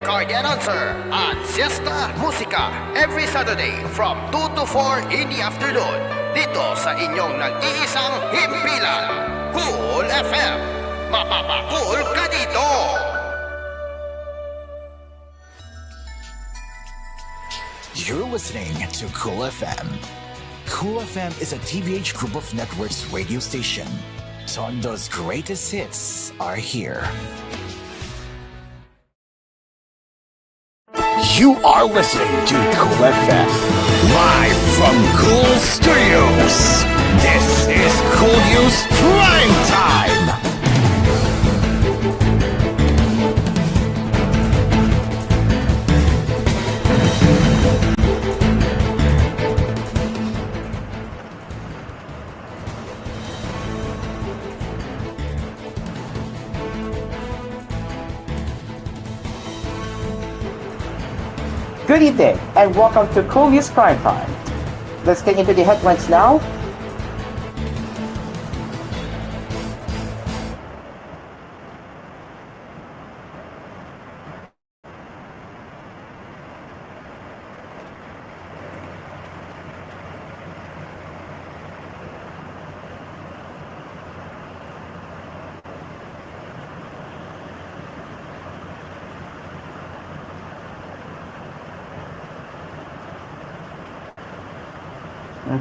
Cardi Announcer at Siesta Musika every Saturday from 2 to 4 in the afternoon dito sa inyong nag-iisang himpilan, Cool FM. Mapapakul ka dito! You're listening to Cool FM. Cool FM is a TVH Group of Networks radio station. Tondo's greatest hits are here. You are listening to Cool FM, live from Cool Studios. This is koolNews Primetime. Good evening and welcome to koolNews Primetime. Let's get into the headlines now.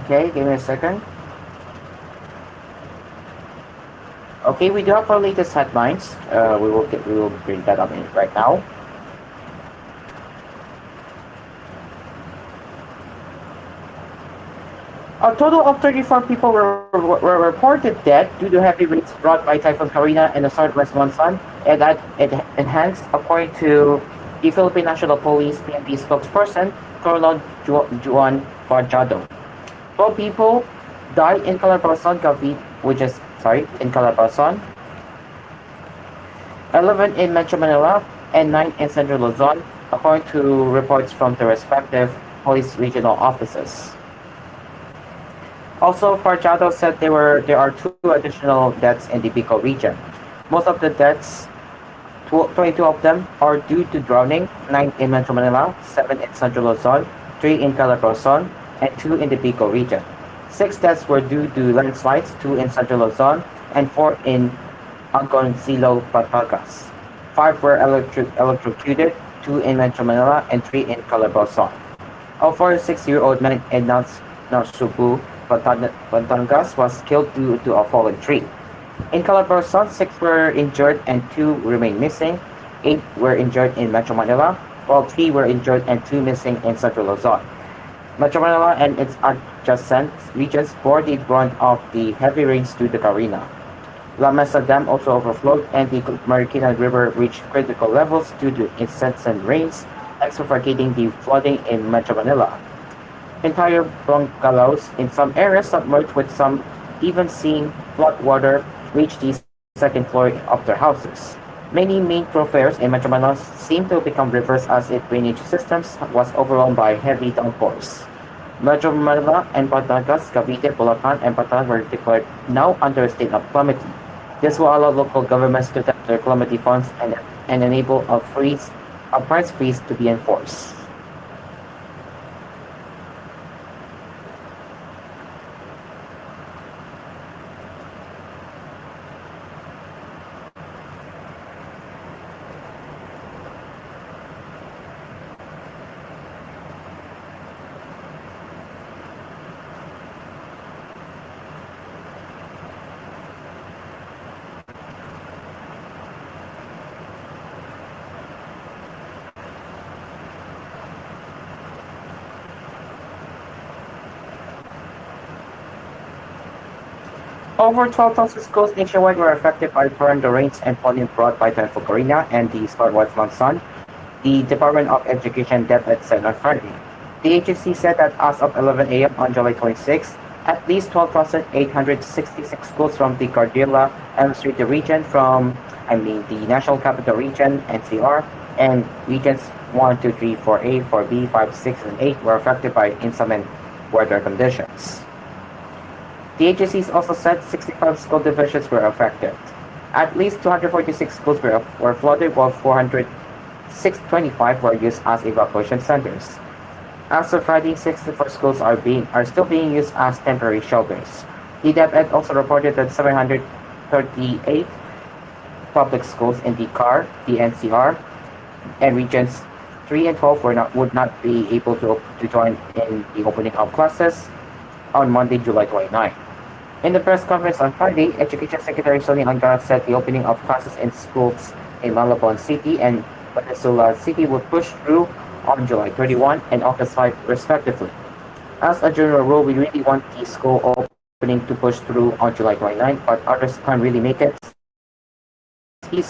Okay, give me a second. Okay, we do have our latest headlines. We will bring that up in right now. A total of 34 people were reported dead due to heavy rains brought by Typhoon Karina and the southwest monsoon, and that it enhanced, according to the Philippine National Police PNP spokesperson, Colonel Juan Farjado. 12 people died in Calabarzon, in Calabarzon, 11 in Metro Manila, and 9 in Central Luzon, according to reports from the respective police regional offices. Also, Farjado said there are 2 additional deaths in the Bicol region. Most of the deaths, 22 of them, are due to drowning, 9 in Metro Manila, 7 in Central Luzon, 3 in Calabarzon, and 2 in the Bicol region. 6 deaths were due to landslides, 2 in Central Luzon, and 4 in Agoncillo, Batangas. 5 were electrocuted, 2 in Metro Manila, and 3 in Calabarzon. A 46-year-old man in Nasubu, Batangas was killed due to a fallen tree. In Calabarzon, 6 were injured and 2 remain missing. 8 were injured in Metro Manila, while 3 were injured and 2 missing in Central Luzon. Metro Manila and its adjacent regions bore the brunt of the heavy rains due to Karina. La Mesa Dam also overflowed and the Marikina River reached critical levels due to incessant rains, exacerbating the flooding in Metro Manila. Entire bungalows in some areas submerged, with some even seeing flood water reach the second floor of their houses. Many main thoroughfares in Metro Manila seem to become rivers as its drainage systems was overwhelmed by heavy downpours. Metro Manila and Batangas, Cavite, Bulacan, and Bataan were declared now under a state of calamity. This will allow local governments to tap their calamity funds and enable a price freeze to be enforced. Over 12,000 schools nationwide were affected by torrential rains and flooding brought by Typhoon Karina and the southwest monsoon, the Department of Education DepEd said on Friday. The agency said that as of 11 a.m. on July 26, at least 12,866 schools from the Cordillera administrative region the National Capital Region, NCR, and regions 1, 2, 3, 4A, 4B, 5, 6, and 8 were affected by inclement weather conditions. The agencies also said 65 school divisions were affected. At least 246 schools were flooded, while 625 were used as evacuation centers. As of Friday, 64 schools are still being used as temporary shelters. The DepEd also reported that 738 public schools in the CAR, the NCR, and regions 3 and 12 would not be able to join in the opening of classes on Monday, July 29. In the press conference on Friday, Education Secretary Sonny Angara said the opening of classes in schools in Malabon City and Venezuela City would push through on July 31 and August 5 respectively. As a general rule, we really want the school opening to push through on July 29, but others can't really make it, he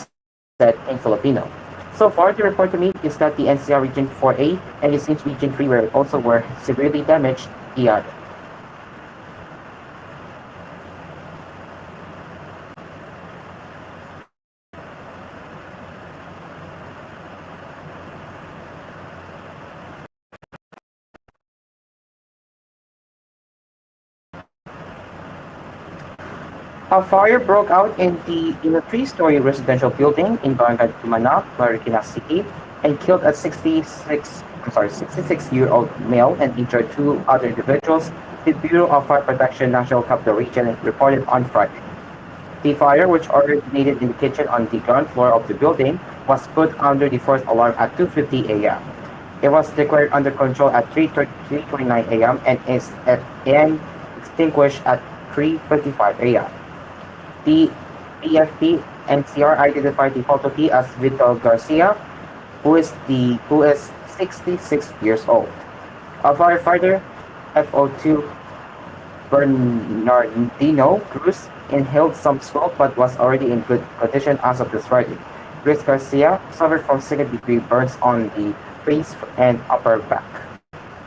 said in Filipino. So far, the report to me is that the NCR Region 4A and it seems Region 3 were severely damaged, he added. A fire broke out in a three-story residential building in Barangay Tumana, Marikina City, and killed a 66-year-old male and injured two other individuals, the Bureau of Fire Protection National Capital Region reported on Friday. The fire, which originated in the kitchen on the ground floor of the building, was put under the first alarm at 2:50 a.m. It was declared under control at 3:29 a.m. and extinguished at 3:55 a.m. The BFP NCR identified the fatality as Vital Garcia, who is 66 years old. A firefighter, FO2 Bernardino Cruz, inhaled some smoke but was already in good condition as of this Friday. Chris Garcia suffered from second-degree burns on the face and upper back.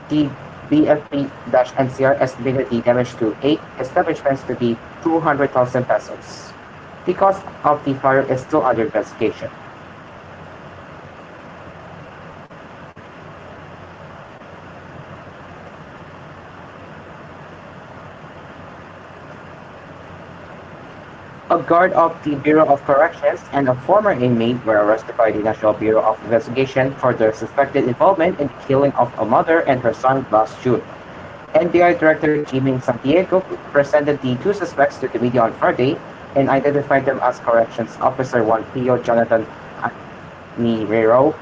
The BFP-NCR estimated the damage to 8 establishments to be 200,000 pesos. The cause of the fire is still under investigation. A guard of the Bureau of Corrections and a former inmate were arrested by the National Bureau of Investigation for their suspected involvement in the killing of a mother and her son last June. NBI Director Jimmy Santiago presented the two suspects to the media on Friday and identified them as Corrections Officer 1 Pio Jonathan Nirero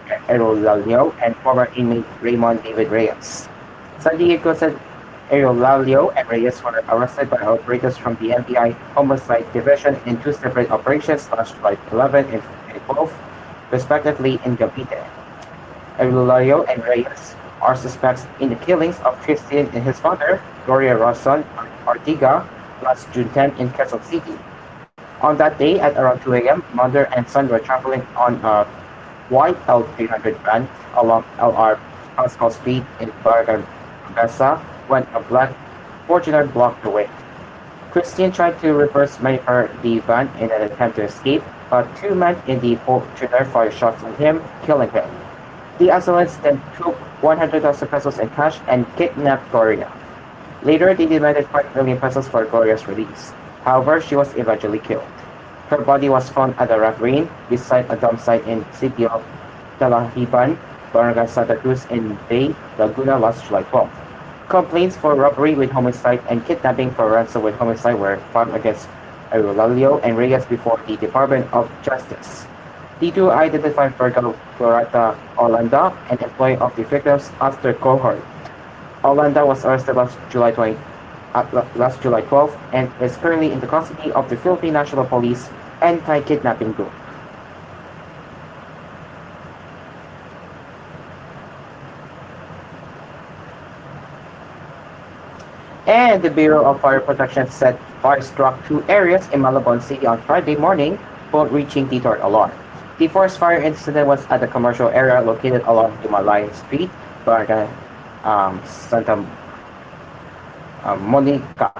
Erolalio and former inmate Raymond David Reyes. Santiago said Erolalio and Reyes were arrested by operators from the NBI Homicide Division in two separate operations last July 11 and 12, respectively in Cavite. Erolalio and Reyes are suspects in the killings of Christian and his mother, Gloria Roson Ortiga, last June 10 in Quezon City. On that day, at around 2 a.m., mother and son were traveling on a white L300 van along LR Pascal Street in Barangay Besa when a black Fortuner blocked the way. Christian tried to reverse maneuver the van in an attempt to escape, but two men in the Fortuner fired shots on him, killing him. The assailants then took 100,000 pesos in cash and kidnapped Gloria. Later, they demanded 5 million pesos for Gloria's release. However, she was eventually killed. Her body was found at a ravine beside a dump site in city of Talahiban, Barangay Santa Cruz in Bay, Laguna last July 12. Complaints for robbery with homicide and kidnapping for ransom with homicide were filed against Erolalio and Reyes before the Department of Justice. The two identified Virgil Florata Orlando, an employee of the victims, as their cohort. Orlando was arrested last July 12 and is currently in the custody of the Philippine National Police Anti-Kidnapping Group. And the Bureau of Fire Protection said fire struck two areas in Malabon City on Friday morning, both reaching the third alarm. The first fire incident was at the commercial area located along Dumalayan Street, Barangay Santa Monica.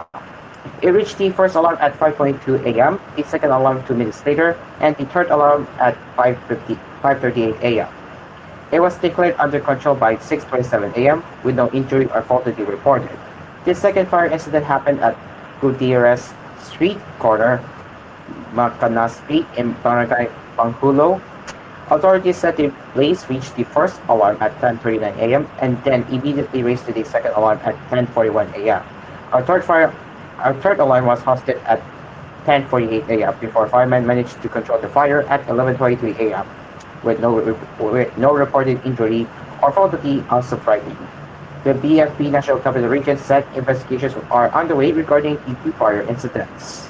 It reached the first alarm at 5:22 a.m., the second alarm 2 minutes later, and the third alarm at 5:38 a.m. It was declared under control by 6:27 a.m. with no injury or fatality reported. The second fire incident happened at Gutierrez Street corner, Macana Street in Barangay Panghulo, Authorities said the blaze reached the first alarm at 10:39 a.m. and then immediately raised to the second alarm at 10:41 a.m. Our third fire, our third alarm was hosted at 10:48 a.m. before firemen managed to control the fire at 11:23 a.m. with no reported injury or fatality as of Friday. The BFP National Capital Region said investigations are underway regarding the two fire incidents.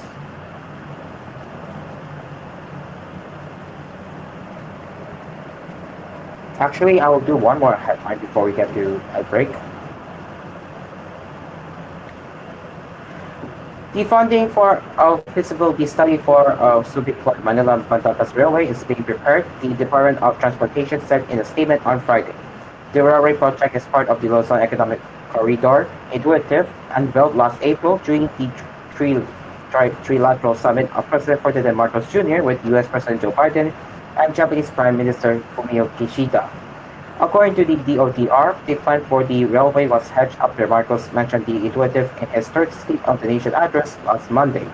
Actually, I will do one more headline before we get to a break. The funding for a feasibility study for Subic Manila Bantatas Railway is being prepared, the Department of Transportation said in a statement on Friday. The railway project is part of the Luzon Economic Corridor Initiative unveiled last April during the tri- Trilateral Summit of President Ferdinand Marcos Jr. with U.S. President Joe Biden and Japanese Prime Minister Fumio Kishida. According to the DOTR, the plan for the railway was hedged after Marcos mentioned the initiative in his third State of the Nation address last Monday.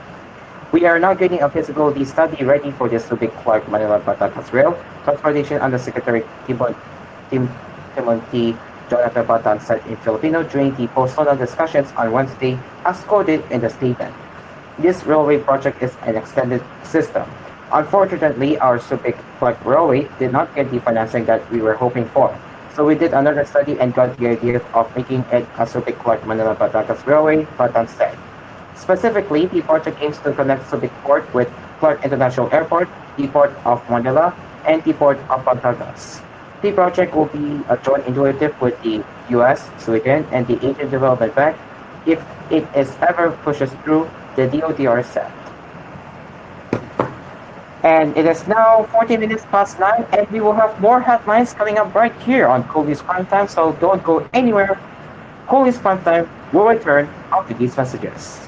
We are now getting a feasibility study ready for the Subic Clark Manila Batangas Rail Transportation Undersecretary Timothy Jonathan Batan said in Filipino during the post-London discussions on Wednesday, as quoted in the statement. This railway project is an extended system. Unfortunately, our Subic Clark Railway did not get the financing that we were hoping for. So we did another study and got the idea of making it a Subic Clark Manila Batangas Railway, Batan said. Specifically, the project aims to connect Subic Port with Clark International Airport, the Port of Manila, and the Port of Batangas. The project will be a joint initiative with the US, Sweden, and the Asian Development Bank if it is ever pushes through, the DOTR said. And it is now 40 minutes past 9, and we will have more headlines coming up right here on koolNews Primetime, so don't go anywhere. koolNews Primetime will return after these messages.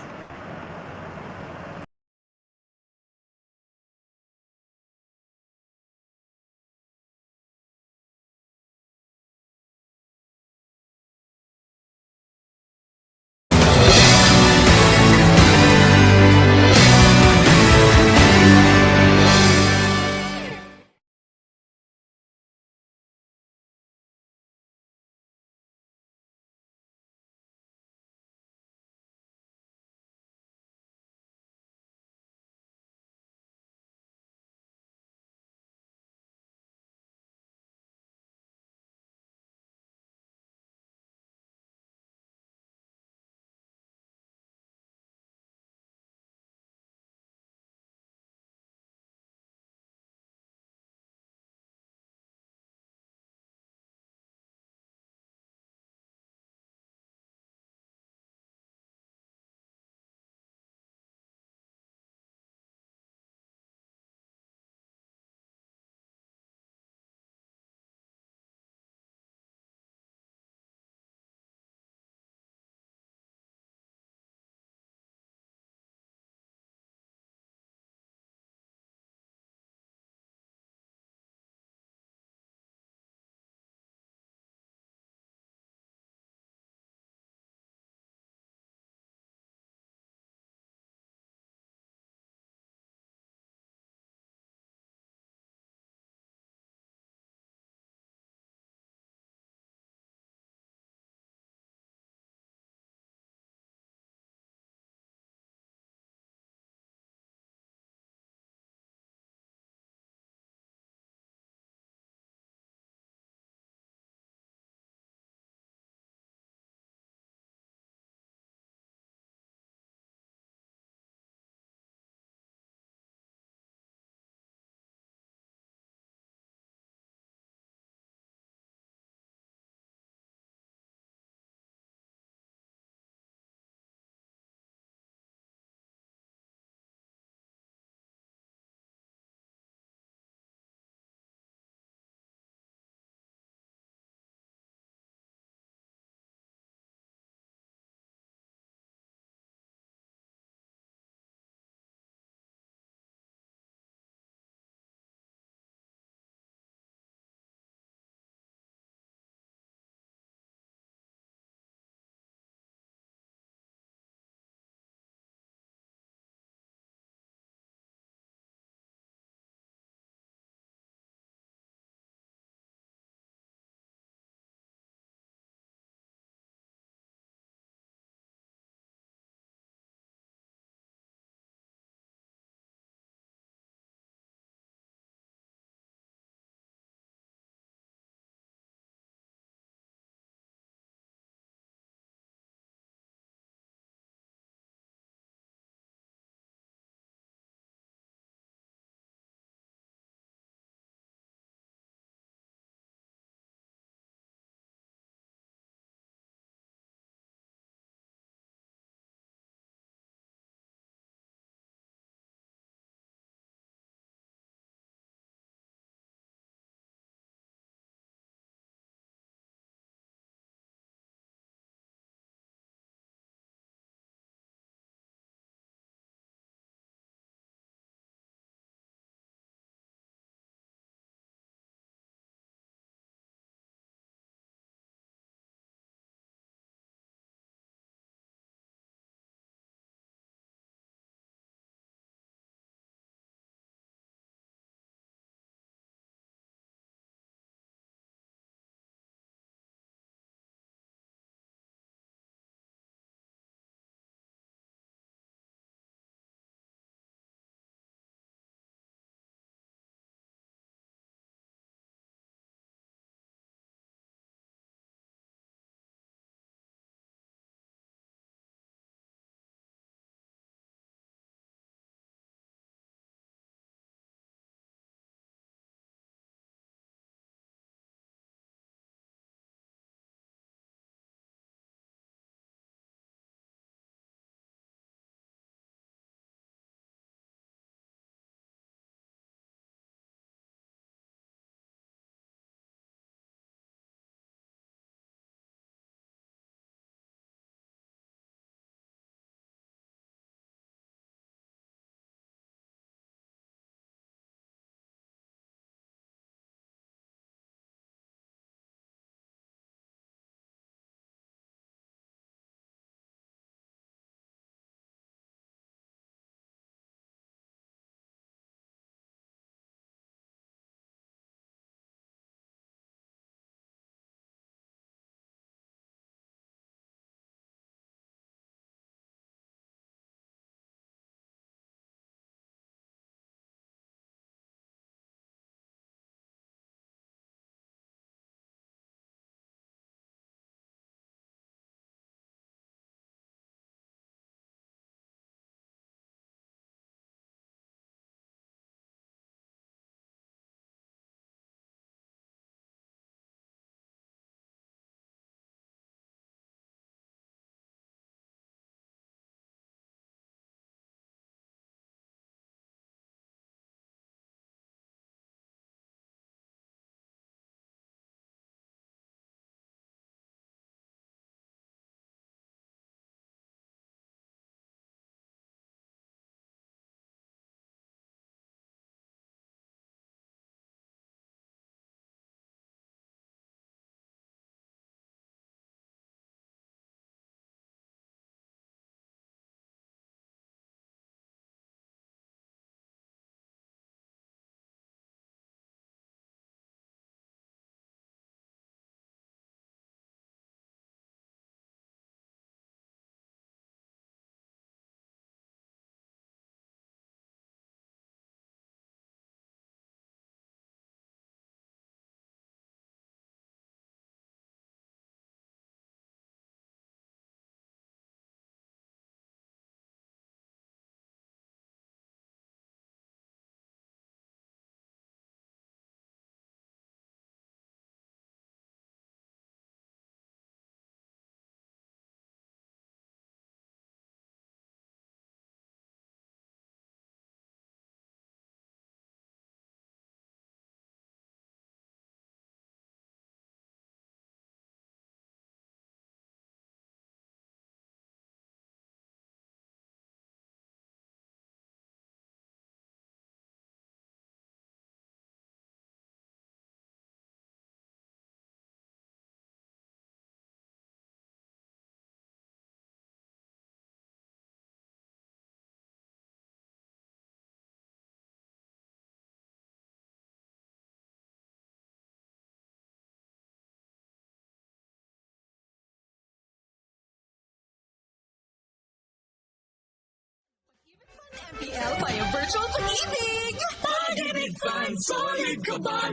MPL via virtual pag-ibig! Pag-ibig fan, solid ka ba?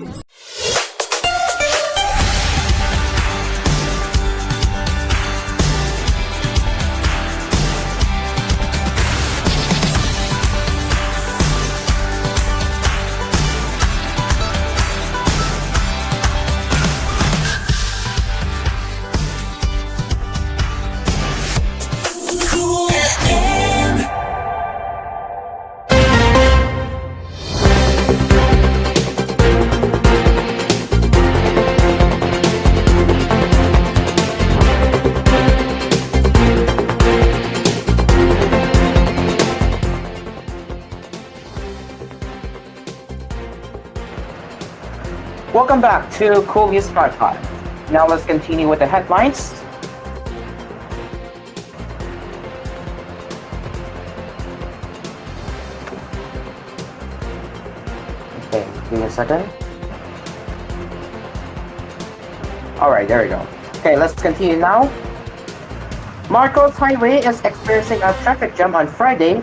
Welcome back to koolNews Primetime. Now let's continue with the headlines. Okay, give me a second. Alright, there we go. Okay, let's continue now. Marcos Highway is experiencing a traffic jam on Friday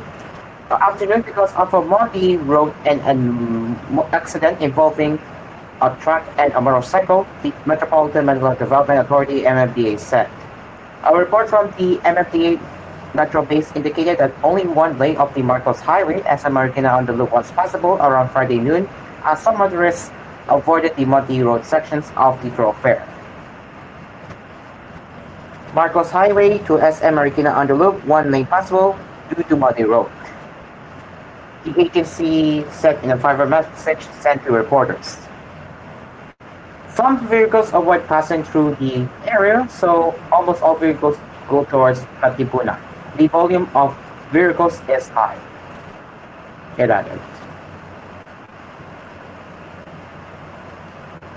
afternoon because of a multi-road and an accident involving a truck and a motorcycle, the Metropolitan Manila Development Authority MMDA said. A report from the MMDA Metro base indicated that only one lane of the Marcos Highway, SM Marikina on the loop, was passable around Friday noon, as some motorists avoided the multi-road sections of the thoroughfare. Marcos Highway to SM Marikina on the loop, one lane passable due to muddy road. The agency said in a private message sent to reporters. Some vehicles avoid passing through the area, so almost all vehicles go towards Katipunan. The volume of vehicles is high. It added.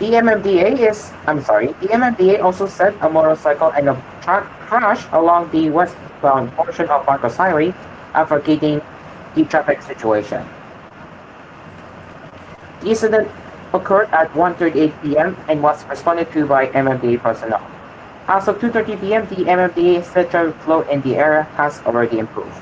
The MMDA also said a motorcycle and a truck crashed along the westbound portion of Marcos Highway, advocating the traffic situation. The incident occurred at 1:38 p.m. and was responded to by MMDA personnel. As of 2:30 p.m., the MMDA said traffic flow in the area has already improved.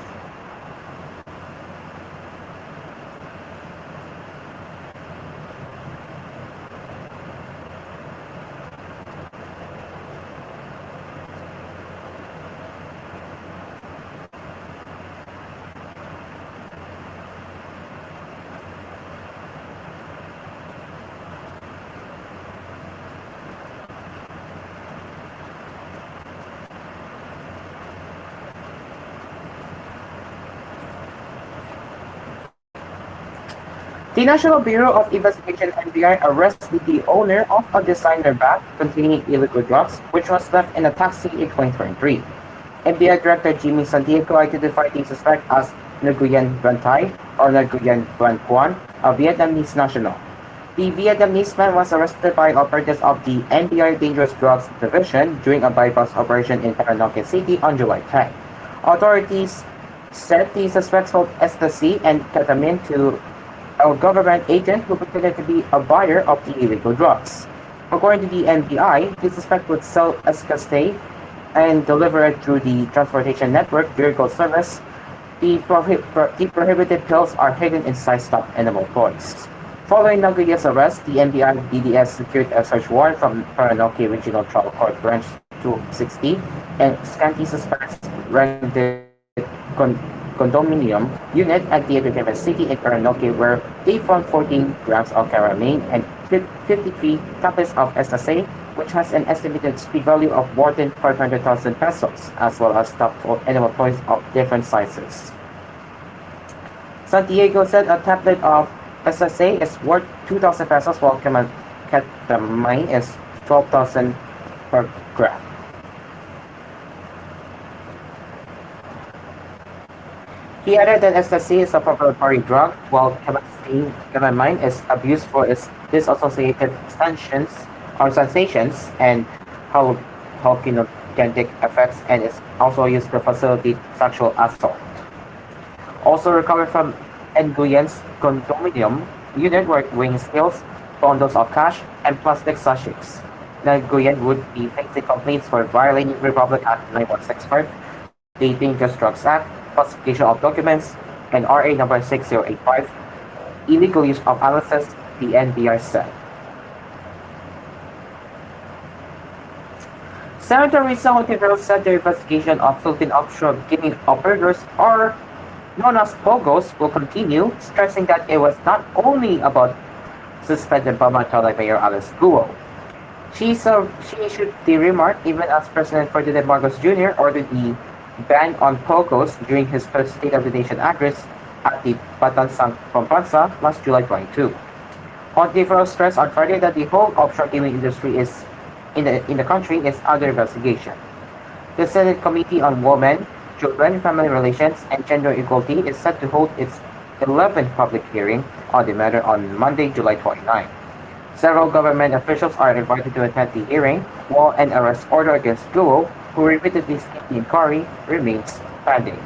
The National Bureau of Investigation (NBI) arrested the owner of a designer bag containing illegal drugs, which was left in a taxi in 2023. NBI Director Jimmy Santiago identified the suspect as Nguyen Van Thai or Nguyen Van Quan, a Vietnamese national. The Vietnamese man was arrested by operatives of the NBI Dangerous Drugs Division during a bypass operation in Paranaque City on July 10. Authorities said the suspect sold ecstasy and ketamine to a government agent who pretended to be a buyer of the illegal drugs. According to the NBI, the suspect would sell ecstasy and deliver it through the transportation network vehicle service. The prohibited pills are hidden inside stuffed animal toys. Following Naguya's arrest, the NBI DDS secured a search warrant from Paranaque Regional Trial Court Branch 260 and Scanty suspects rented condominium unit at the entertainment city in Paranaque, where they found 14 grams of ketamine and 53 tablets of ecstasy, which has an estimated street value of more than 500,000 pesos, as well as stuffed animal toys of different sizes. Santiago said a tablet of ecstasy is worth 2,000 pesos, while ketamine is 12,000 per gram. He added that ecstasy is a preparatory drug, while ketamine is abused for its disassociated sensations and hallucinogenic effects, and is also used to facilitate sexual assault. Also recovered from Nguyen's condominium unit were weighing scales, bundles of cash, and plastic sachets. Nguyen would be facing complaints for violating Republic Act 9165, the Dangerous Drugs Act, falsification of documents, and RA number 6085, illegal use of aliases, the NBI said. Senator Risa Hontiveros said the investigation of Philippine offshore gaming operators, or known as POGOs, will continue, stressing that it was not only about suspended Bamantala Mayor Alice Guo. She issued the remark even as President Ferdinand Marcos Jr. ordered the ban on POGOs during his first State of the Nation address at the Batansang, Pampanga last July 22. Hontiveros stressed on Friday that the whole offshore gaming industry is in the country is under investigation. The Senate Committee on Women, Children, Family Relations, and Gender Equality is set to hold its 11th public hearing on the matter on Monday, July 29. Several government officials are invited to attend the hearing, while an arrest order against Guo, who repeatedly skipped the inquiry, remains pending.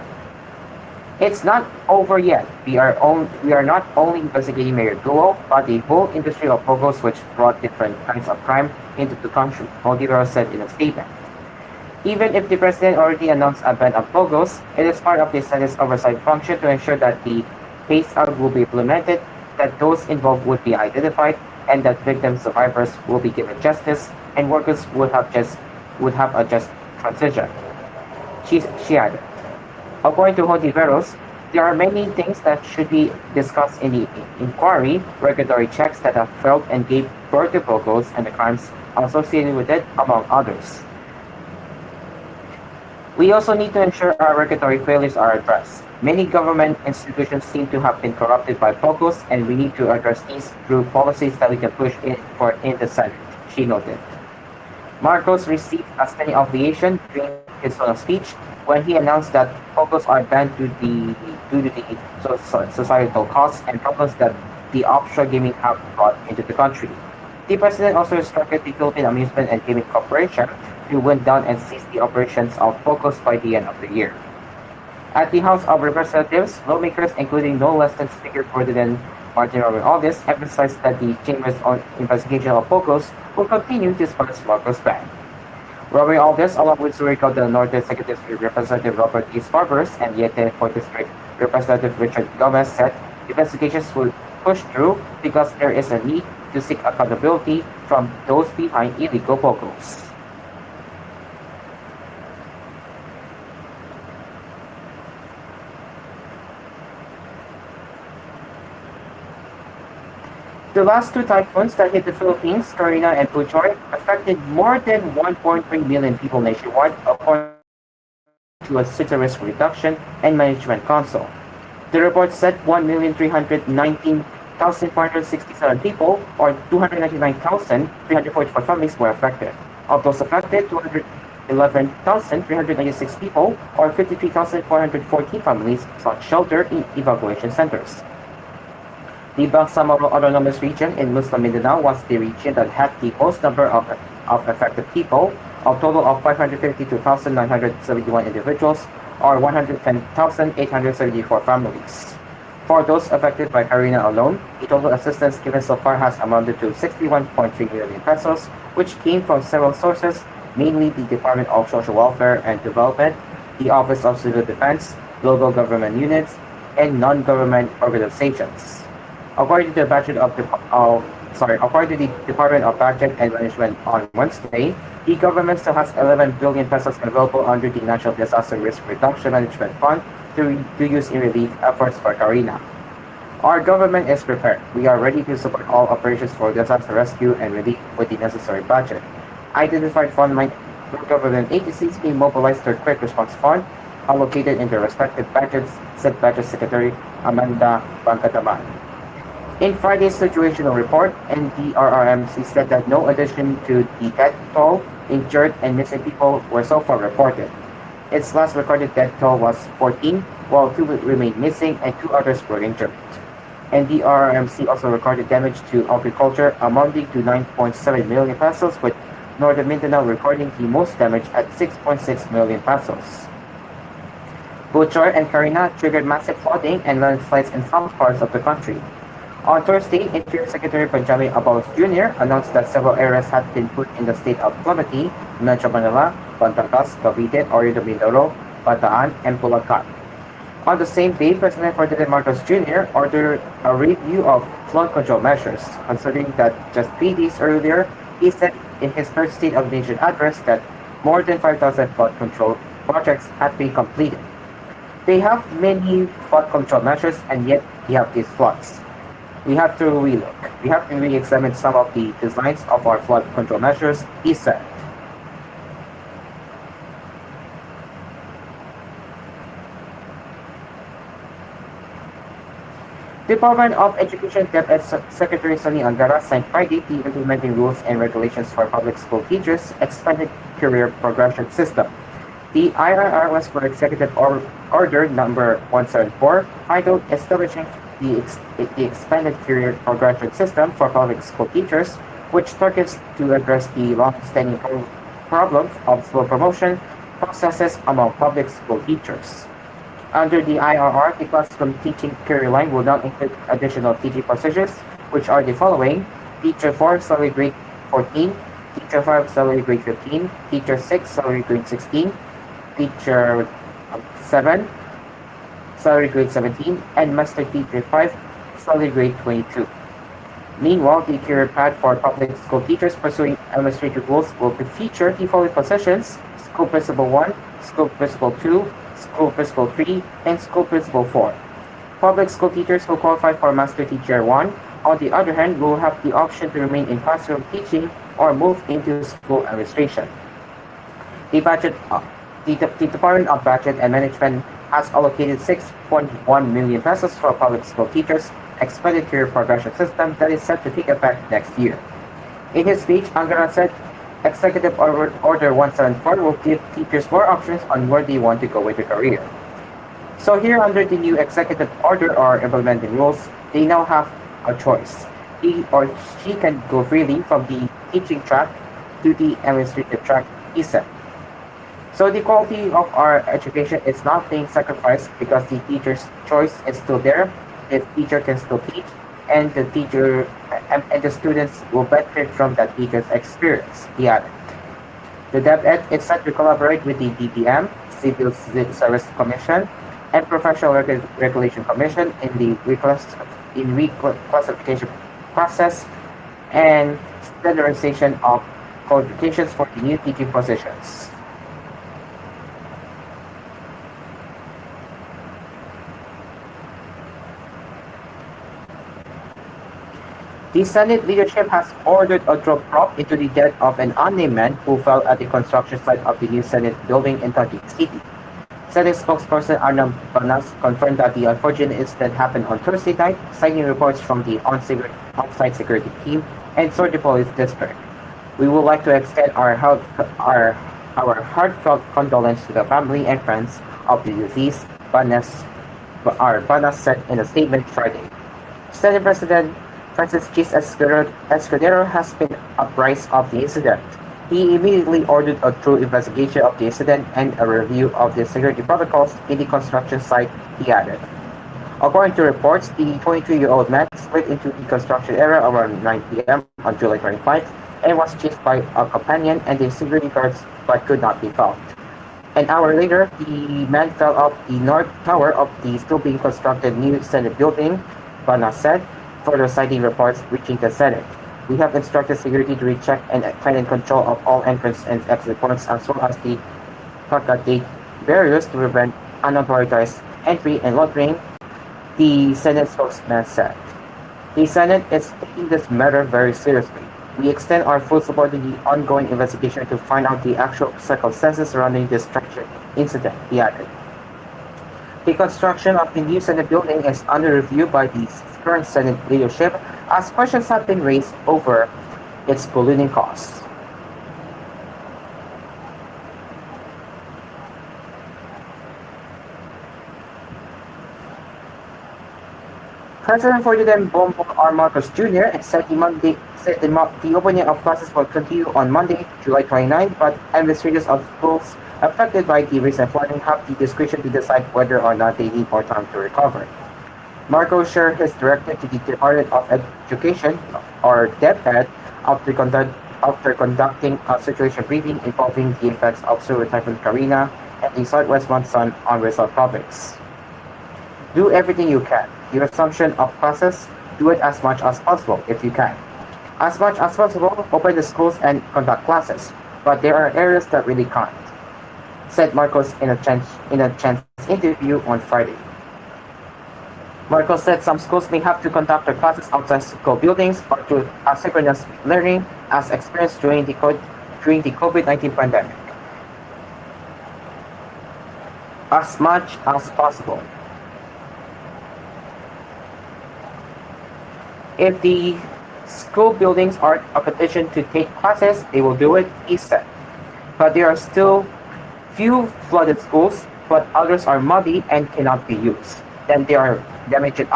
It's not over yet. We are not only investigating Mayor Guo, but the whole industry of POGOs, which brought different kinds of crime into the country, Hontiveros said in a statement. Even if the president already announced a ban on POGOs, it is part of the Senate's oversight function to ensure that the phase-out will be implemented, that those involved would be identified, and that victim survivors will be given justice, and workers would have a just transition. She added. According to Hontiveros, there are many things that should be discussed in the inquiry, regulatory checks that have failed and gave birth to POGOs and the crimes associated with it, among others. We also need to ensure our regulatory failures are addressed. Many government institutions seem to have been corrupted by POGOs, and we need to address these through policies that we can push in the Senate, she noted. Marcos received a standing ovation during his speech when he announced that POGOs are banned due to the societal costs and problems that the offshore gaming have brought into the country. The president also instructed the Philippine Amusement and Gaming Corporation to wind down and cease the operations of POGOs by the end of the year. At the House of Representatives, lawmakers, including no less than Speaker Ferdinand Martin Romualdez, emphasized that the Chamber's investigation of POGOs will continue despite Marcos' ban. Romualdez, along with Surigao del Norte Executive Representative Robert E. Sparbers and Yete 4th District Representative Richard Gomez, said investigations will push through because there is a need to seek accountability from those behind illegal POGOs. The last two typhoons that hit the Philippines, Karina and Puchoy, affected more than 1.3 million people nationwide, according to a city risk reduction and management council. The report said 1,319,467 people, or 299,344 families, were affected. Of those affected, 211,396 people, or 53,414 families, sought shelter in evacuation centers. The Bangsamoro Autonomous Region in Muslim Mindanao was the region that had the most number of affected people, a total of 552,971 individuals, or 110,874 families. For those affected by Karina alone, the total assistance given so far has amounted to 61.3 million pesos, which came from several sources, mainly the Department of Social Welfare and Development, the Office of Civil Defense, local government units, and non-government organizations. According to the Department of Budget and Management on Wednesday, the government still has 11 billion pesos available under the National Disaster Risk Reduction Management Fund to use in relief efforts for Karina. Our government is prepared. We are ready to support all operations for disaster rescue and relief with the necessary budget. Identified frontline government agencies being mobilized to a quick response fund allocated in their respective budgets, said Budget Secretary Amanda Bangkataman. In Friday's situational report, NDRRMC said that no addition to the death toll, injured, and missing people were so far reported. Its last recorded death toll was 14, while 2 remained missing and 2 others were injured. NDRRMC also recorded damage to agriculture amounting to 9.7 million pesos, with Northern Mindanao recording the most damage at 6.6 million pesos. Puchoy and Karina triggered massive flooding and landslides in some parts of the country. On Thursday, Interior Secretary Benjamin Abalos Jr. announced that several areas had been put in the state of calamity: Metro Manila, Batangas, Cavite, Oriental Mindoro, Bataan, and Bulacan. On the same day, President Ferdinand Marcos Jr. ordered a review of flood control measures, considering that just 3 days earlier, he said in his first State of the Nation address that more than 5,000 flood control projects had been completed. They have many flood control measures, and yet we have these floods. We have to relook. We have to re-examine some of the designs of our flood control measures, he said. Department of Education DepEd Secretary Sonny Angara signed Friday the implementing rules and regulations for public school teachers' expanded career progression system. The IRR was for Executive Order number 174, titled Establishing the Expanded Career Progression System for Public School Teachers, which targets to address the long-standing problems of slow promotion processes among public school teachers. Under the IRR, the classroom teaching career line will not include additional teaching positions, which are the following: Teacher 4, salary grade 14, Teacher 5, salary grade 15, Teacher 6, salary grade 16, Teacher 7, salary grade 17, and Master Teacher 5, salary grade 22. Meanwhile, the career path for public school teachers pursuing administrative roles will feature the following positions: School Principal 1, School Principal 2, School Principal 3, and School Principal 4. Public school teachers who qualify for Master Teacher 1, on the other hand, will have the option to remain in classroom teaching or move into school administration. The Department of Budget and Management has allocated 6.1 million pesos for public school teachers' expanded career progression system that is set to take effect next year. In his speech, Angara said Executive Order 174 will give teachers more options on where they want to go with their career. So here, under the new executive order or implementing rules, they now have a choice. He or she can go freely from the teaching track to the administrative track, he said. So the quality of our education is not being sacrificed because the teacher's choice is still there. The teacher can still teach, and the students will benefit from that teacher's experience, he added. The DepEd is set to collaborate with the DPM, Civil Service Commission, and Professional Regulation Commission in the reclassification process and standardization of qualifications for the new teaching positions. The Senate leadership has ordered a drop prop into the death of an unnamed man who fell at the construction site of the new Senate building in Taguig City. Senate spokesperson Arnab Banas confirmed that the unfortunate incident happened on Thursday night, citing reports from the on-site security team and Sorte Police District. We would like to extend our heartfelt condolence to the family and friends of the deceased, Banas said in a statement Friday. Senate President Francis Escudero has been apprised of the incident. He immediately ordered a thorough investigation of the incident and a review of the security protocols in the construction site, he added. According to reports, the 22-year-old man slid into the construction area around 9 p.m. on July 25 and was chased by a companion and the security guards but could not be found. An hour later, the man fell off the north tower of the still being constructed new Senate building, Bana said, further citing reports reaching the Senate. We have instructed security to recheck and tighten control of all entrance and exit points as well as the facade barriers to prevent unauthorized entry and loitering, the Senate spokesman said. The Senate is taking this matter very seriously. We extend our full support to the ongoing investigation to find out the actual circumstances surrounding this tragic incident, he added. The construction of the new Senate building is under review by the current Senate leadership as questions have been raised over its ballooning costs. President Ferdinand R. Marcos Jr. said the opening of classes will continue on Monday, July 29, but administrators of schools affected by the recent flooding have the discretion to decide whether or not they need more time to recover. Marcos shared his directive to the Department of Education, or DepEd, after conducting a situation briefing involving the effects of Super Typhoon Karina and the southwest monsoon on Rizal Province. Do everything you can. The assumption of classes, do it as much as possible if you can. As much as possible, open the schools and conduct classes. But there are areas that really can't, said Marcos in a chance interview on Friday. Marcos said some schools may have to conduct their classes outside school buildings or through asynchronous learning as experienced during the COVID-19 pandemic. As much as possible. If the school buildings are a condition to take classes, they will do it, he said. But there are still few flooded schools, but others are muddy and cannot be used. Then there are damaged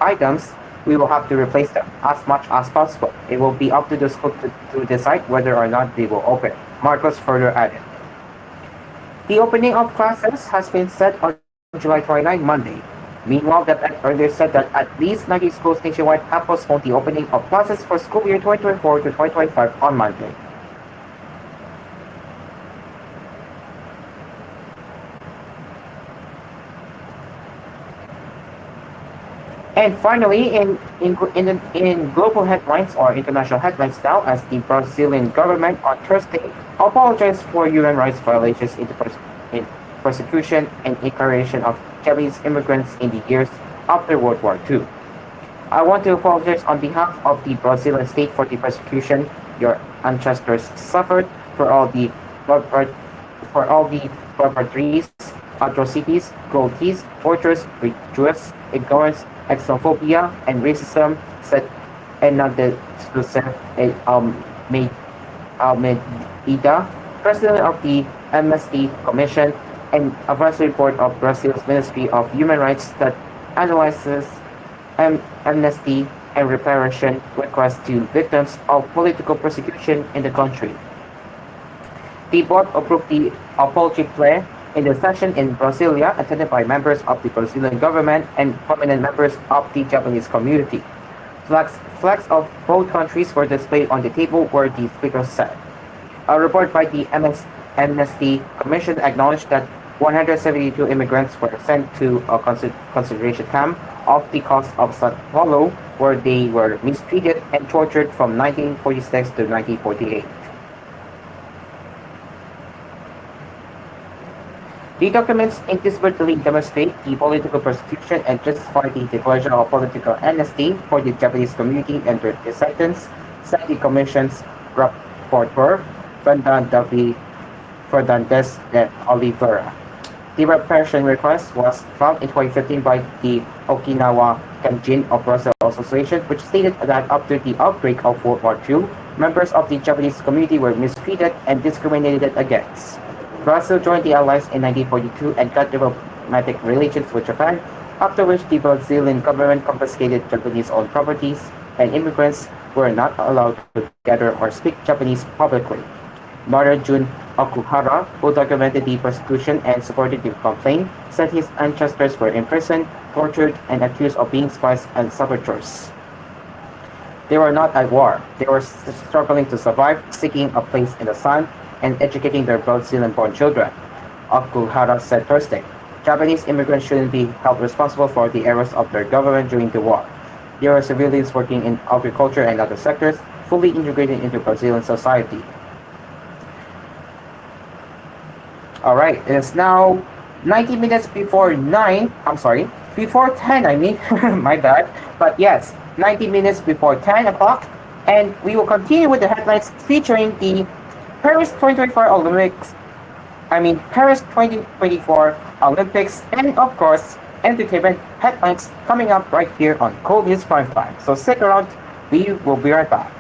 items. We will have to replace them as much as possible. It will be up to the school to decide whether or not they will open. Marcos further added. The opening of classes has been set on July 29, Monday. Meanwhile, the bank earlier said that at least 90 schools nationwide have postponed the opening of classes for school year 2024 to 2025 on Monday. And finally, in global headlines or international headlines now, as the Brazilian government on Thursday apologized for human rights violations in persecution and incarceration of Japanese immigrants in the years after World War II. I want to apologize on behalf of the Brazilian state for the persecution your ancestors suffered, for all the barbaries, atrocities, cruelties, tortures, prejudice, ignorance, xenophobia, and racism, said Hernandez Almeida, president of the Amnesty Commission, and advisory board of Brazil's Ministry of Human Rights that analyzes amnesty and reparation requests to victims of political persecution in the country. The board approved the apology plea in the session in Brasilia, attended by members of the Brazilian government and prominent members of the Japanese community. Flags of both countries were displayed on the table where the speaker said. A report by the Amnesty Commission acknowledged that 172 immigrants were sent to a concentration camp off the coast of Sao Paulo, where they were mistreated and tortured from 1946 to 1948. The documents indisputedly demonstrate the political persecution and justify the declaration of political amnesty for the Japanese community and their descendants, said the Commission's rapporteur, Fernandez de Oliveira. The reparation request was filed in 2015 by the Okinawa Kanjin of Brazil Association, which stated that after the outbreak of World War II, members of the Japanese community were mistreated and discriminated against. Brazil joined the Allies in 1942 and cut diplomatic relations with Japan, after which the Brazilian government confiscated Japanese-owned properties, and immigrants were not allowed to gather or speak Japanese publicly. Mother Jun Okuhara, who documented the persecution and supported the complaint, said his ancestors were imprisoned, tortured, and accused of being spies and saboteurs. They were not at war. They were struggling to survive, seeking a place in the sun, and educating their Brazilian-born children, Okuhara said Thursday. Japanese immigrants shouldn't be held responsible for the errors of their government during the war. They are civilians working in agriculture and other sectors, fully integrated into Brazilian society. Alright, it is now 90 minutes before 9, before 10 I mean, my bad. But yes, 90 minutes before 10 o'clock, and we will continue with the headlines featuring the Paris 2024 Olympics, and of course, entertainment headlines coming up right here on koolNews Primetime. So stick around, we will be right back.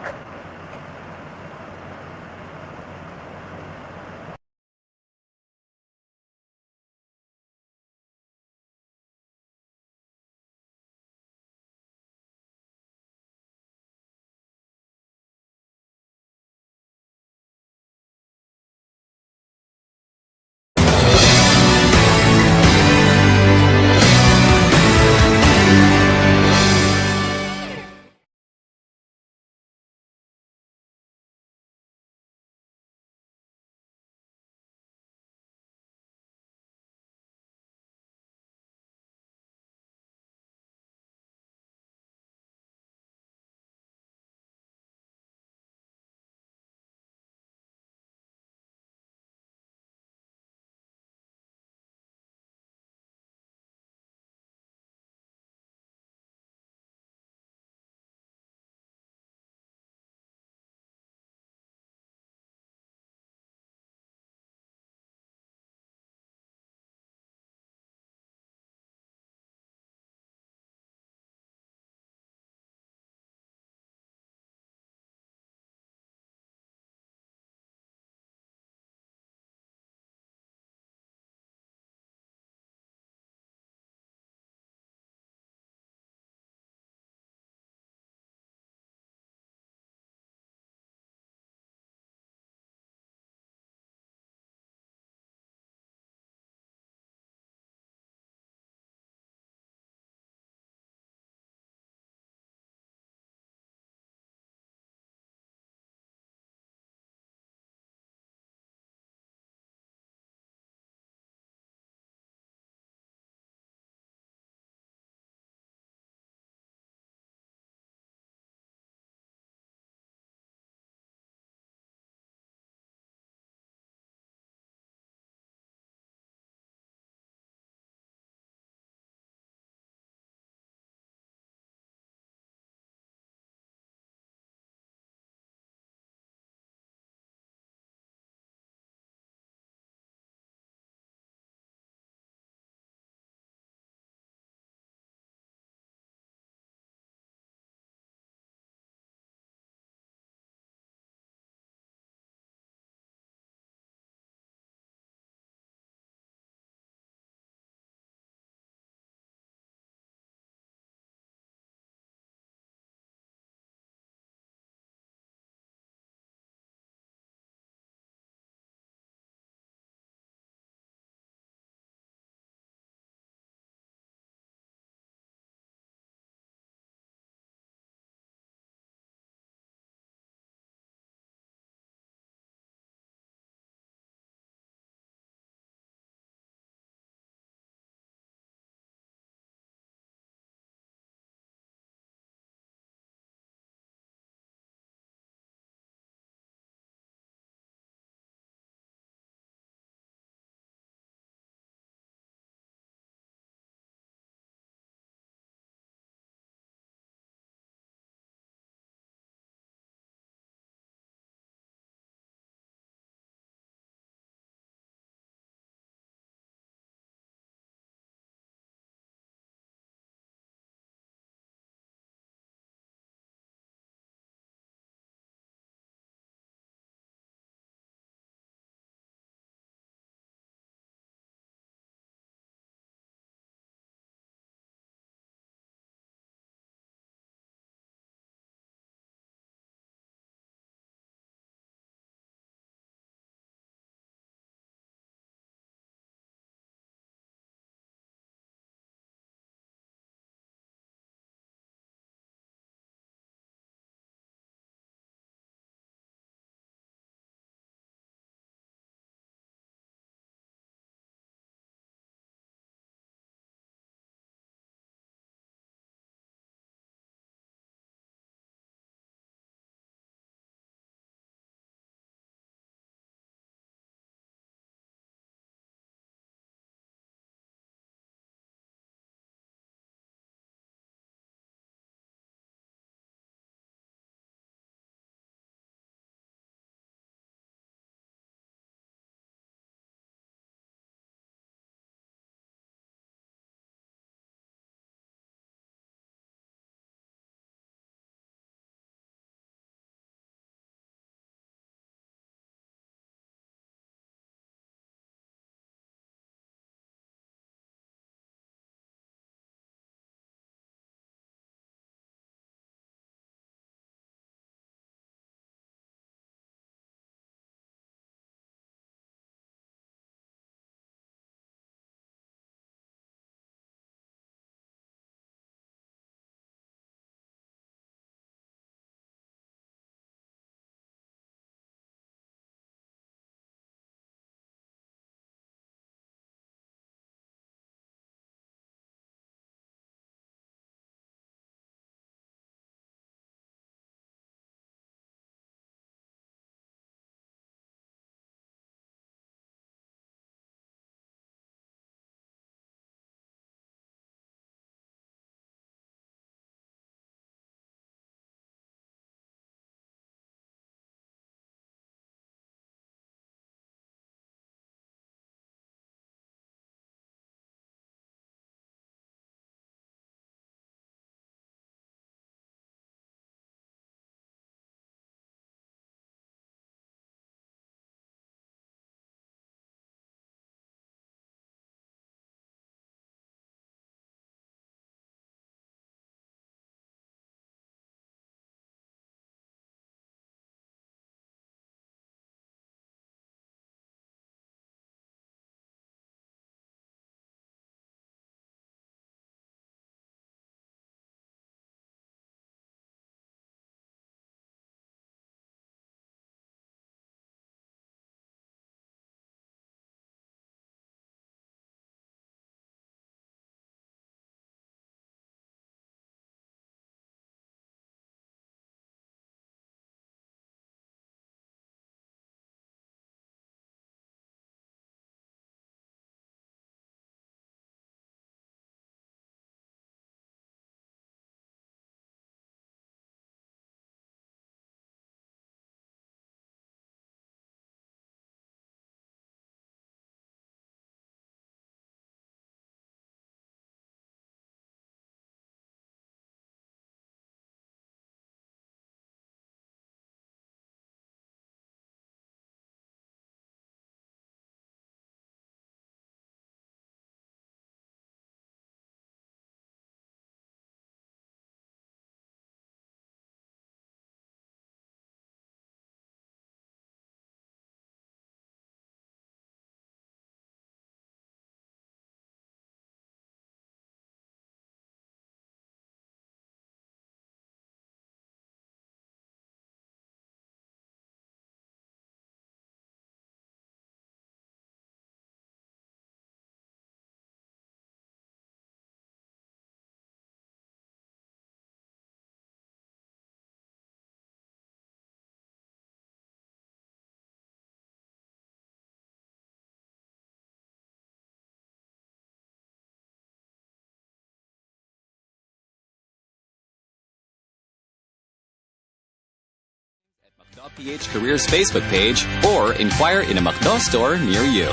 PH Careers Facebook page or inquire in a McDo store near you.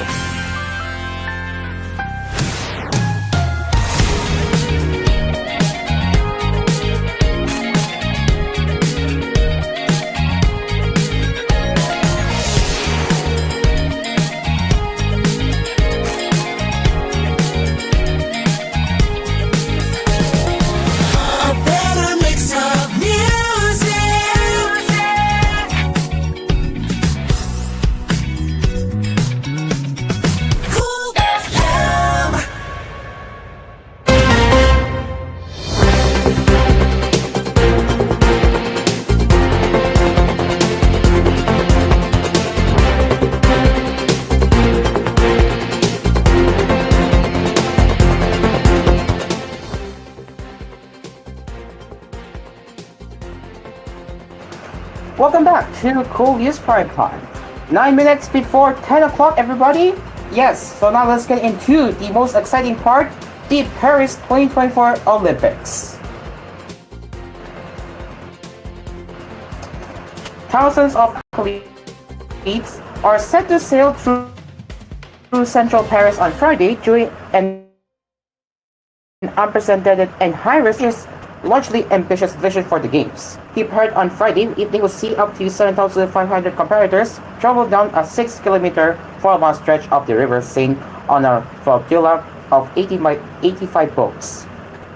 A better mix of music. Cool FM. Welcome back to Cool News Primetime. 9 minutes before 10 o'clock, everybody. Yes, so now let's get into the most exciting part, the Paris 2024 Olympics. Thousands of athletes are set to sail through central Paris on Friday during an unprecedented and high-risk, largely ambitious vision for the Games. He heard on Friday evening will see up to 7,500 competitors travel down a 6-kilometer, 4-mile stretch of the River Seine on a flotilla of 85 boats.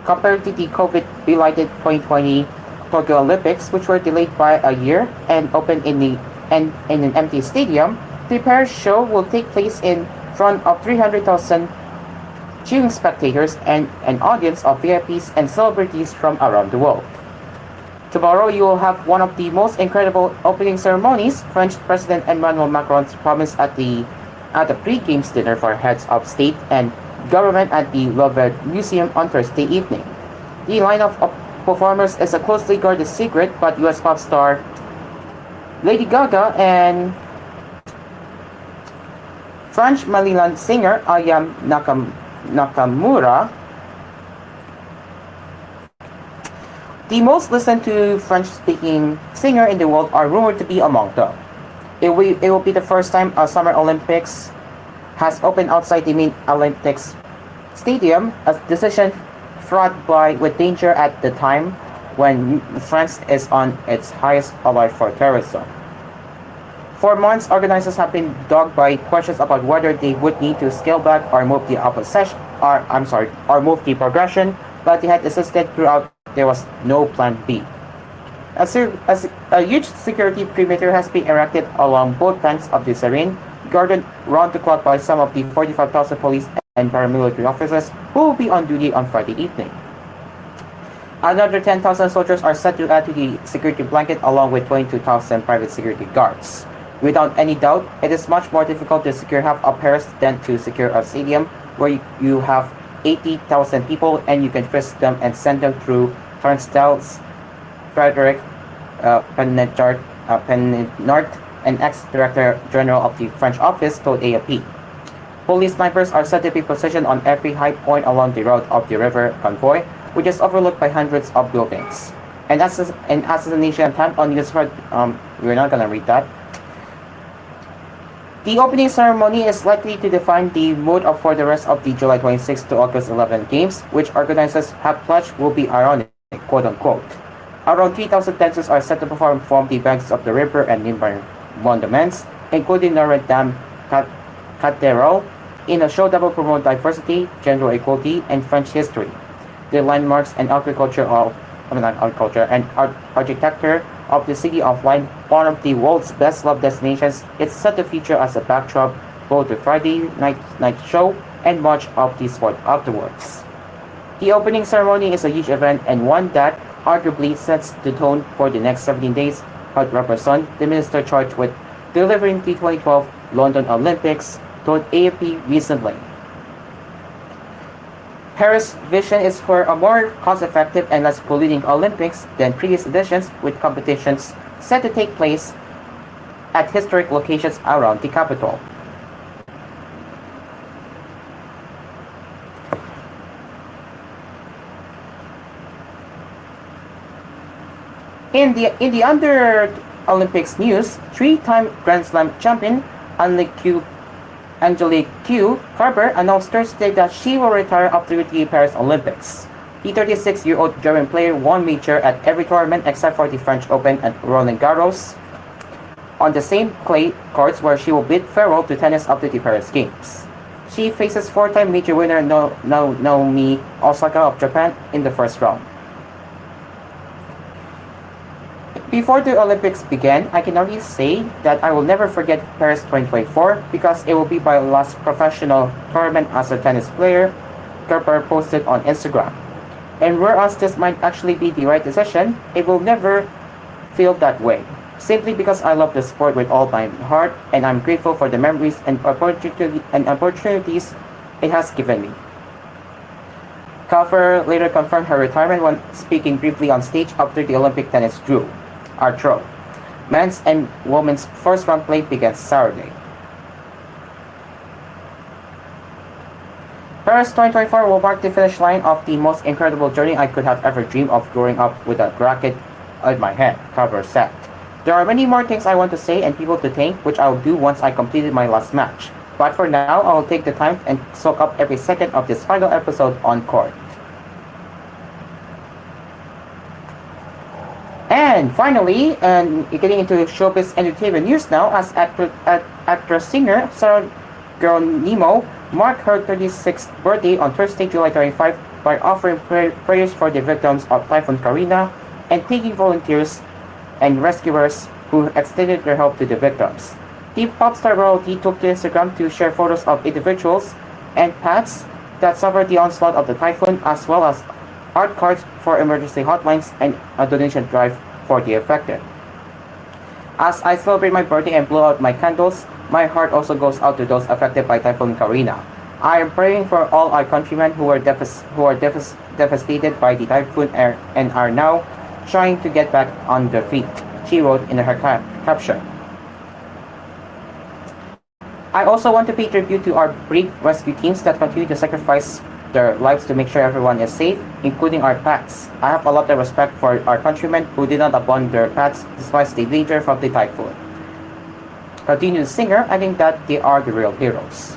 Compared to the COVID-belated 2020 Tokyo Olympics, which were delayed by a year and opened in an empty stadium, the Paris show will take place in front of 300,000 cheering spectators and an audience of VIPs and celebrities from around the world. Tomorrow you will have one of the most incredible opening ceremonies. French President Emmanuel Macron's promise at the pre-games dinner for heads of state and government at the Louvre Museum on Thursday evening. The lineup of performers is a closely guarded secret, but US pop star Lady Gaga and French Maliland singer Ayam Nakamura, the most listened to French-speaking singer in the world, are rumored to be among them. It will be the first time a Summer Olympics has opened outside the main Olympics stadium, a decision fraught with danger at the time when France is on its highest alert for terrorism. For months, organizers have been dogged by questions about whether they would need to scale back or move the move the progression, but they had insisted throughout there was no plan B. A huge security perimeter has been erected along both banks of the Seine, guarded round the clock by some of the 45,000 police and paramilitary officers who will be on duty on Friday evening. Another 10,000 soldiers are set to add to the security blanket, along with 22,000 private security guards. Without any doubt, it is much more difficult to secure half of Paris than to secure a stadium where you have 80,000 people and you can frisk them and send them through turnstiles. Frederic Penetart, an ex-director general of the French office, told AFP. Police snipers are said to be positioned on every high point along the route of the river convoy, which is overlooked by hundreds of buildings. An assassination attempt on US we're not gonna read that. The opening ceremony is likely to define the mood for the rest of the July 26 to August 11 games, which organizers have pledged will be ironic, quote-unquote. Around 3,000 dancers are set to perform from the banks of the river and nearby monuments, including Notre Dame Cathedral, in a show that will promote diversity, gender equality, and French history. The landmarks and architecture and architecture of the City of Light, one of the world's best-loved destinations, is set to feature as a backdrop both the Friday night show and much of the sport afterwards. The opening ceremony is a huge event and one that arguably sets the tone for the next 17 days, but Robertson, the minister charged with delivering the 2012 London Olympics, told AFP recently. Paris' vision is for a more cost-effective and less polluting Olympics than previous editions, with competitions set to take place at historic locations around the capital. In the under Olympics news, three-time Grand Slam champion Angelique Kerber announced Thursday that she will retire after the Paris Olympics. The 36-year-old German player won major at every tournament except for the French Open and Roland Garros, on the same clay courts where she will bid farewell to tennis after the Paris Games. She faces four-time major winner Naomi Osaka of Japan in the first round. Before the Olympics began, I can already say that I will never forget Paris 2024 because it will be my last professional tournament as a tennis player, Kerber posted on Instagram. And whereas this might actually be the right decision, it will never feel that way. Simply because I love the sport with all my heart and I'm grateful for the memories and opportunities it has given me. Kerber later confirmed her retirement when speaking briefly on stage after the Olympic tennis draw. Men's and women's first round play begins Saturday. Paris 2024 will mark the finish line of the most incredible journey I could have ever dreamed of growing up with a racket in my hand, Kerber said. There are many more things I want to say and people to thank, which I will do once I completed my last match. But for now, I will take the time and soak up every second of this final episode on court. And finally, getting into showbiz entertainment news now, as actress-singer Sarah Geronimo marked her 36th birthday on Thursday, July 25, by offering prayers for the victims of Typhoon Karina and thanking volunteers and rescuers who extended their help to the victims. The pop star royalty took to Instagram to share photos of individuals and pets that suffered the onslaught of the typhoon, as well as art cards for emergency hotlines and a donation drive for the affected. As I celebrate my birthday and blow out my candles, my heart also goes out to those affected by Typhoon Karina. I am praying for all our countrymen who are devastated by the typhoon and are now trying to get back on their feet, she wrote in her caption. I also want to pay tribute to our brave rescue teams that continue to sacrifice their lives to make sure everyone is safe, including our pets. I have a lot of respect for our countrymen who did not abandon their pets despite the danger from the typhoon. Continued the singer, adding that they are the real heroes.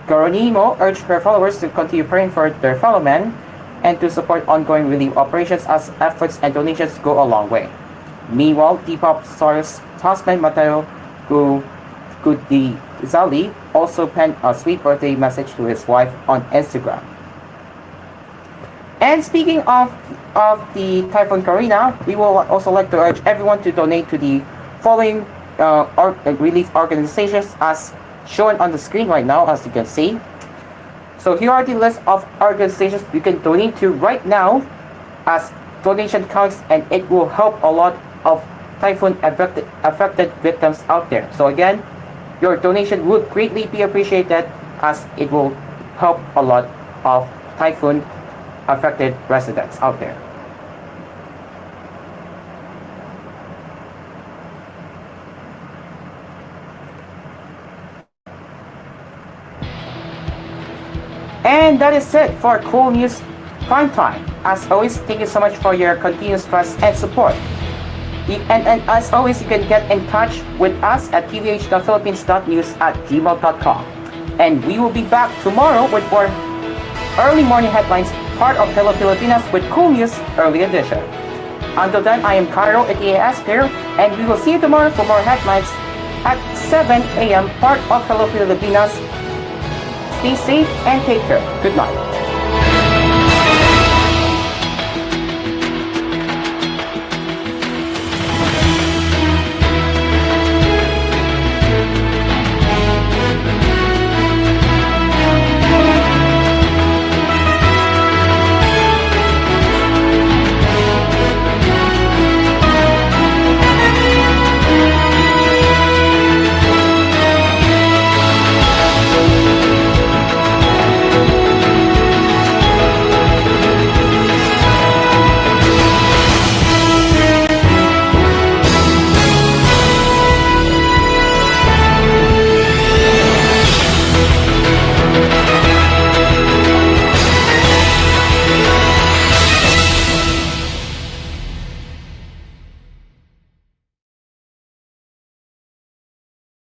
Geronimo urged her followers to continue praying for their fellow men and to support ongoing relief operations as efforts and donations go a long way. Meanwhile, the pop star's husband Matteo Gudizali also penned a sweet birthday message to his wife on Instagram. And speaking of the Typhoon Karina, we will also like to urge everyone to donate to the following relief organizations as shown on the screen right now, as you can see. So here are the list of organizations you can donate to right now, as donation counts, and it will help a lot of typhoon affected victims out there. So again, your donation would greatly be appreciated, as it will help a lot of typhoon affected residents out there. And that is it for koolNews Primetime. As always, thank you so much for your continuous trust and support. And as always, you can get in touch with us at tvh.philippines.news@gmail.com. And we will be back tomorrow with more early morning headlines, part of Hello Pilipinas with koolNews Early Edition. Until then, I am Cairo aka Asker, and we will see you tomorrow for more headlines at 7 a.m. part of Hello Pilipinas. Stay safe and take care. Good night.